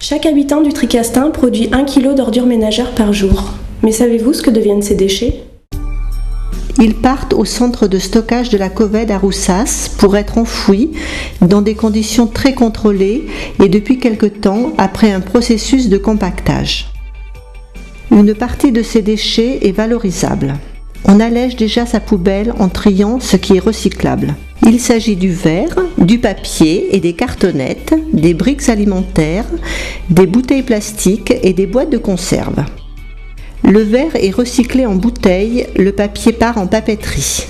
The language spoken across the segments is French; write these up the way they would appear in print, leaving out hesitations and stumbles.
Chaque habitant du Tricastin produit 1 kg d'ordures ménagères par jour. Mais savez-vous ce que deviennent ces déchets ? Ils partent au centre de stockage de la Coved à Roussas pour être enfouis dans des conditions très contrôlées et depuis quelque temps après un processus de compactage. Une partie de ces déchets est valorisable. On allège déjà sa poubelle en triant ce qui est recyclable. Il s'agit du verre, du papier et des cartonnettes, des briques alimentaires, des bouteilles plastiques et des boîtes de conserve. Le verre est recyclé en bouteille, le papier part en papeterie.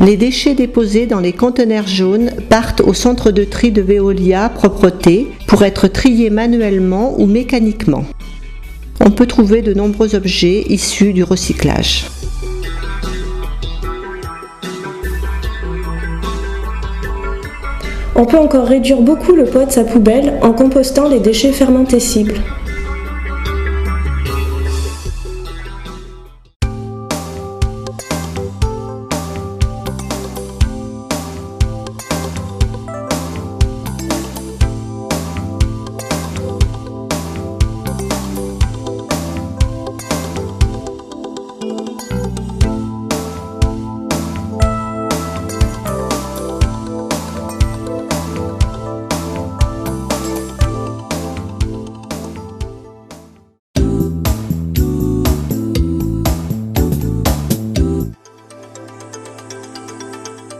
Les déchets déposés dans les conteneurs jaunes partent au centre de tri de Veolia Propreté pour être triés manuellement ou mécaniquement. On peut trouver de nombreux objets issus du recyclage. On peut encore réduire beaucoup le poids de sa poubelle en compostant les déchets fermentescibles.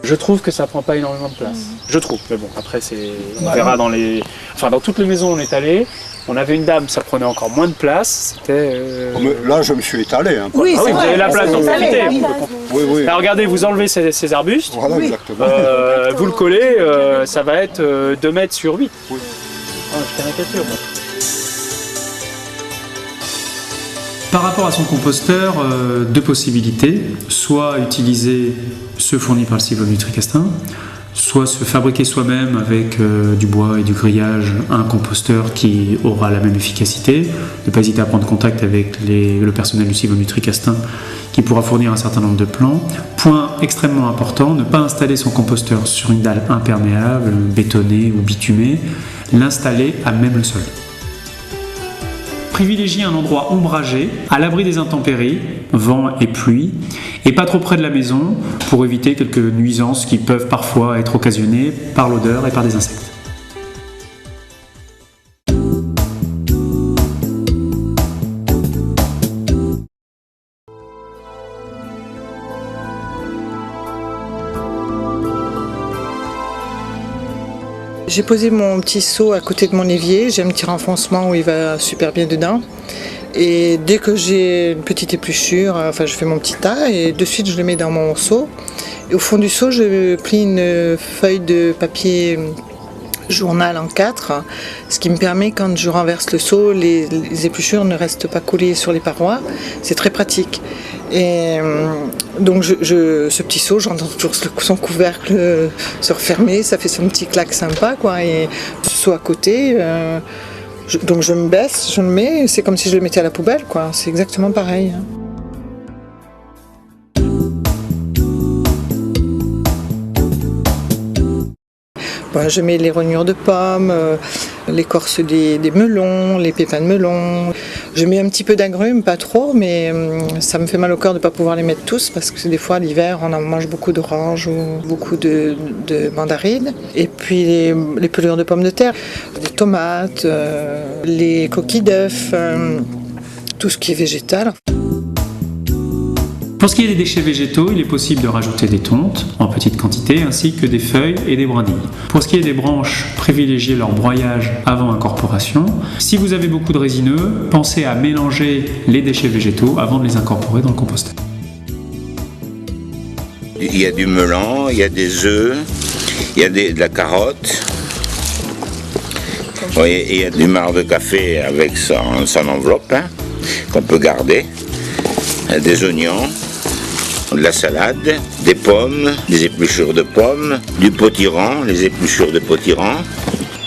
Je trouve que ça prend pas énormément de place. Je trouve, mais bon, après on verra dans toutes les maisons où on est allé. On avait une dame, ça prenait encore moins de place. C'était. Là, je me suis étalé. Hein, oui, vous avez la place d'en profiter. Oui. Alors, regardez, vous enlevez ces arbustes. Voilà, exactement. Vous le collez, ça va être 2 mètres sur 8. Oui. Ah, je caricature, moi. Par rapport à son composteur, 2 possibilités. Soit utiliser ceux fournis par le Civum du Tricastin, soit se fabriquer soi-même avec du bois et du grillage un composteur qui aura la même efficacité. Ne pas hésiter à prendre contact avec le personnel du Civum du Tricastin qui pourra fournir un certain nombre de plans. Point extrêmement important, ne pas installer son composteur sur une dalle imperméable, bétonnée ou bitumée, l'installer à même le sol. Privilégiez un endroit ombragé, à l'abri des intempéries, vent et pluie, et pas trop près de la maison pour éviter quelques nuisances qui peuvent parfois être occasionnées par l'odeur et par des insectes. J'ai posé mon petit seau à côté de mon évier, j'ai un petit renfoncement où il va super bien dedans. Et dès que j'ai une petite épluchure, je fais mon petit tas et de suite je le mets dans mon seau. Et au fond du seau, je plie une feuille de papier journal en 4, ce qui me permet quand je renverse le seau, les épluchures ne restent pas collées sur les parois. C'est très pratique. Et donc ce petit seau, j'entends toujours son couvercle se refermer, ça fait son petit claque sympa, quoi. Et ce seau à côté, donc je me baisse, je le mets, c'est comme si je le mettais à la poubelle, quoi. C'est exactement pareil. Je mets les rognures de pommes, l'écorce des melons, les pépins de melon. Je mets un petit peu d'agrumes, pas trop, mais ça me fait mal au cœur de ne pas pouvoir les mettre tous parce que des fois l'hiver on en mange beaucoup d'oranges ou beaucoup de mandarines. Et puis les pelures de pommes de terre, des tomates, les coquilles d'œufs, tout ce qui est végétal. Pour ce qui est des déchets végétaux, il est possible de rajouter des tontes en petite quantité ainsi que des feuilles et des brindilles. Pour ce qui est des branches, privilégiez leur broyage avant incorporation. Si vous avez beaucoup de résineux, pensez à mélanger les déchets végétaux avant de les incorporer dans le composteur. Il y a du melon, il y a des œufs, il y a de la carotte. Oui, il y a du marc de café avec son enveloppe qu'on peut garder, des oignons, de la salade, des pommes, des épluchures de pommes, du potiron, les épluchures de potiron,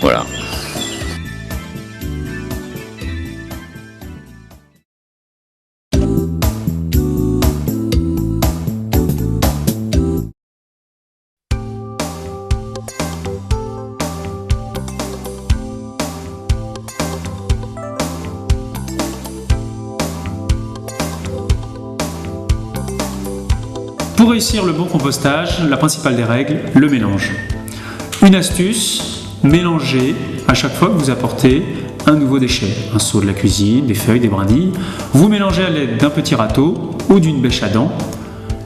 voilà. Pour réussir le bon compostage, la principale des règles, le mélange. Une astuce, mélangez à chaque fois que vous apportez un nouveau déchet, un seau de la cuisine, des feuilles, des brindilles. Vous mélangez à l'aide d'un petit râteau ou d'une bêche à dents.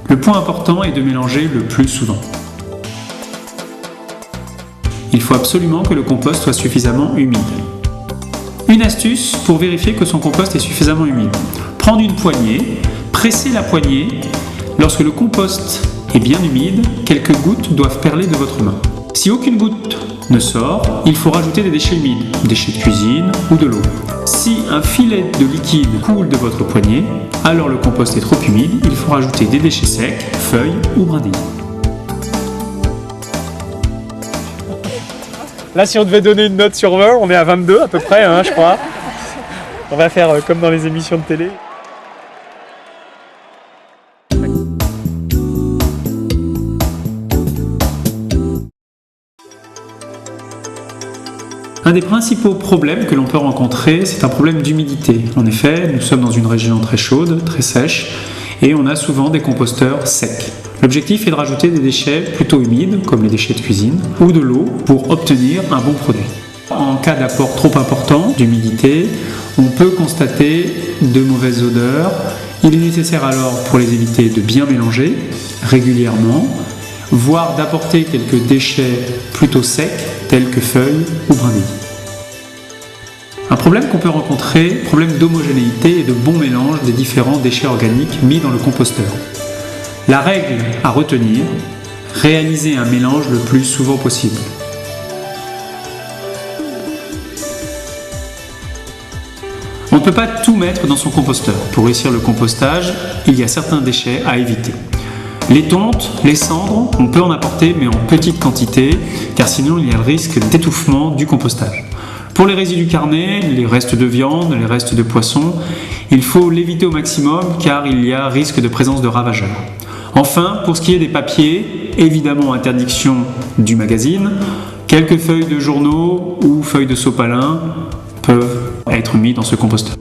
Le point important est de mélanger le plus souvent. Il faut absolument que le compost soit suffisamment humide. Une astuce pour vérifier que son compost est suffisamment humide. Prendre une poignée, presser la poignée. Lorsque le compost est bien humide, quelques gouttes doivent perler de votre main. Si aucune goutte ne sort, il faut rajouter des déchets humides, déchets de cuisine ou de l'eau. Si un filet de liquide coule de votre poignet, alors le compost est trop humide, il faut rajouter des déchets secs, feuilles ou brindilles. Là, si on devait donner une note sur 20, on est à 22 à peu près, hein, je crois. On va faire comme dans les émissions de télé. Un des principaux problèmes que l'on peut rencontrer, c'est un problème d'humidité. En effet, nous sommes dans une région très chaude, très sèche, et on a souvent des composteurs secs. L'objectif est de rajouter des déchets plutôt humides, comme les déchets de cuisine, ou de l'eau, pour obtenir un bon produit. En cas d'apport trop important d'humidité, on peut constater de mauvaises odeurs. Il est nécessaire alors, pour les éviter, de bien mélanger régulièrement, voire d'apporter quelques déchets plutôt secs, tels que feuilles ou brindilles. Un problème qu'on peut rencontrer, problème d'homogénéité et de bon mélange des différents déchets organiques mis dans le composteur. La règle à retenir, réaliser un mélange le plus souvent possible. On ne peut pas tout mettre dans son composteur. Pour réussir le compostage, il y a certains déchets à éviter. Les tontes, les cendres, on peut en apporter mais en petite quantité, car sinon il y a le risque d'étouffement du compostage. Pour les résidus carnés, les restes de viande, les restes de poisson, il faut l'éviter au maximum car il y a risque de présence de ravageurs. Enfin, pour ce qui est des papiers, évidemment interdiction du magazine, quelques feuilles de journaux ou feuilles de sopalin peuvent être mis dans ce composteur.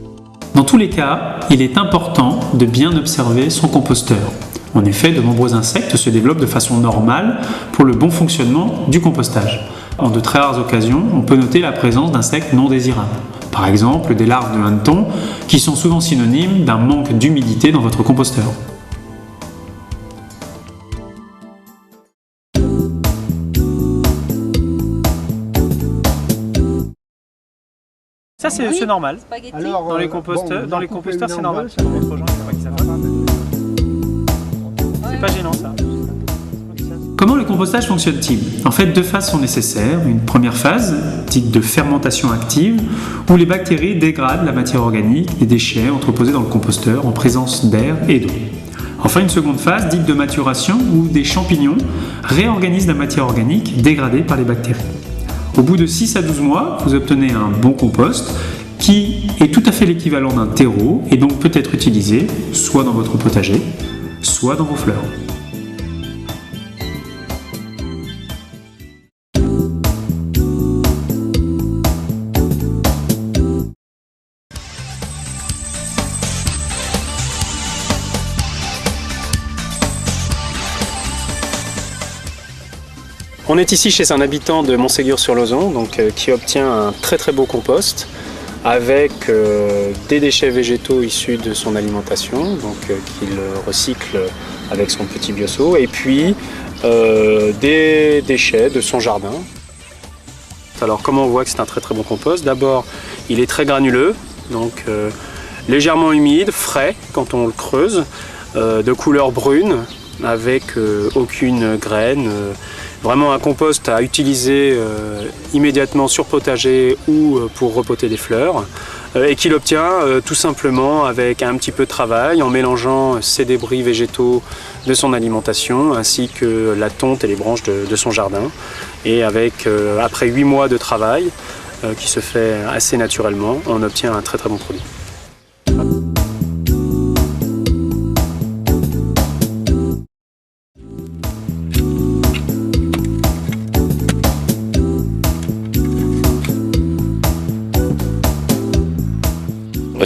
Dans tous les cas, il est important de bien observer son composteur. En effet, de nombreux insectes se développent de façon normale pour le bon fonctionnement du compostage. En de très rares occasions, on peut noter la présence d'insectes non désirables. Par exemple, des larves de hanneton qui sont souvent synonymes d'un manque d'humidité dans votre composteur. Ça, c'est normal. Alors, Dans les composteurs, c'est normal. C'est pour d'autres gens, il faut pas qu'ils savent. C'est pas gênant, ça. Comment le compostage fonctionne-t-il? En fait, deux phases sont nécessaires. Une première phase, dite de fermentation active, où les bactéries dégradent la matière organique, les déchets entreposés dans le composteur en présence d'air et d'eau. Enfin, une seconde phase, dite de maturation, où des champignons réorganisent la matière organique dégradée par les bactéries. Au bout de 6 à 12 mois, vous obtenez un bon compost qui est tout à fait l'équivalent d'un terreau et donc peut être utilisé soit dans votre potager, soit dans vos fleurs. On est ici chez un habitant de Montségur-sur-Lauzon, qui obtient un très beau compost avec des déchets végétaux issus de son alimentation, qu'il recycle avec son petit bioseau, et puis des déchets de son jardin. Alors comment on voit que c'est un très bon compost? D'abord, il est très granuleux, donc légèrement humide, frais quand on le creuse, de couleur brune, avec aucune graine. Vraiment un compost à utiliser immédiatement sur potager ou pour repoter des fleurs et qu'il obtient tout simplement avec un petit peu de travail en mélangeant ses débris végétaux de son alimentation ainsi que la tonte et les branches de son jardin et avec après 8 mois de travail qui se fait assez naturellement, on obtient un très bon produit.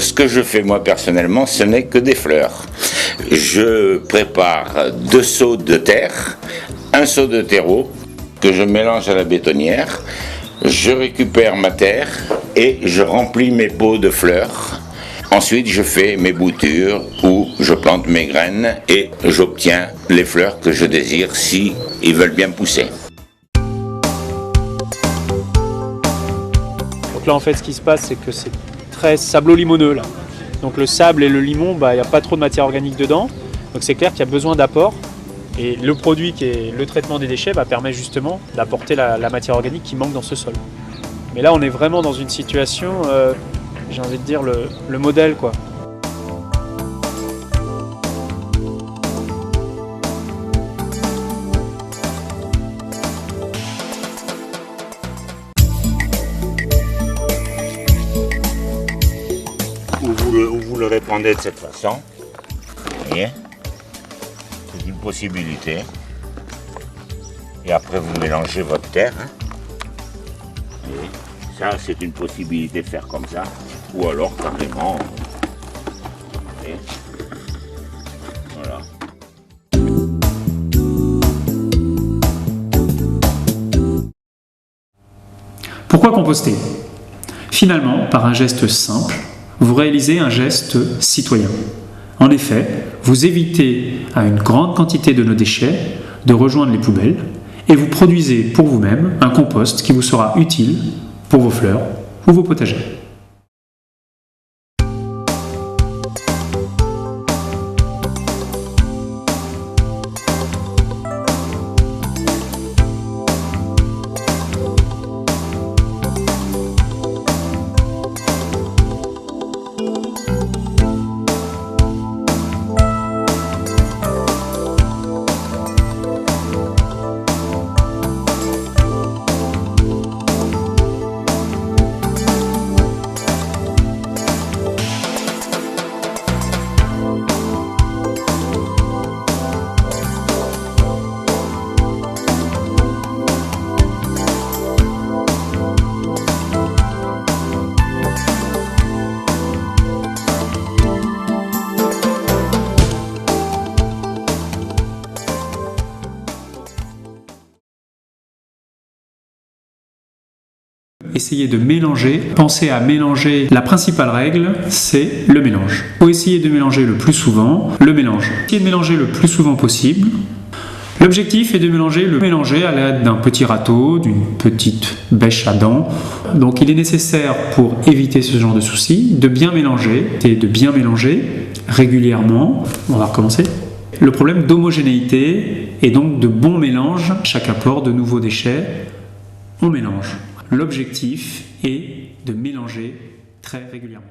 ce que je fais moi personnellement, ce n'est que des fleurs. Je prépare 2 seaux de terre, 1 seau de terreau que je mélange à la bétonnière. Je récupère ma terre et je remplis mes pots de fleurs. Ensuite, je fais mes boutures où je plante mes graines et j'obtiens les fleurs que je désire si ils veulent bien pousser. Donc là, en fait, ce qui se passe, c'est que c'est très sablo-limoneux là. Donc le sable et le limon, il n'y a pas trop de matière organique dedans. Donc c'est clair qu'il y a besoin d'apport. Et le produit qui est le traitement des déchets permet justement d'apporter la matière organique qui manque dans ce sol. Mais là, on est vraiment dans une situation, j'ai envie de dire, le modèle, quoi. Où vous le répandez de cette façon. Vous voyez ? C'est une possibilité. Et après, vous mélangez votre terre. Et ça, c'est une possibilité de faire comme ça. Ou alors, carrément. Et voilà. Pourquoi composter? Finalement, par un geste simple, vous réalisez un geste citoyen. En effet, vous évitez à une grande quantité de nos déchets de rejoindre les poubelles et vous produisez pour vous-même un compost qui vous sera utile pour vos fleurs ou vos potagers. Essayez de mélanger, pensez à mélanger. La principale règle, c'est le mélange. Il faut essayer de mélanger le plus souvent le mélange. Essayez de mélanger le plus souvent possible. L'objectif est de mélanger à l'aide d'un petit râteau, d'une petite bêche à dents. Donc il est nécessaire, pour éviter ce genre de soucis, de bien mélanger et de bien mélanger régulièrement. On va recommencer. Le problème d'homogénéité et donc de bon mélange. Chaque apport de nouveaux déchets, on mélange. L'objectif est de mélanger très régulièrement.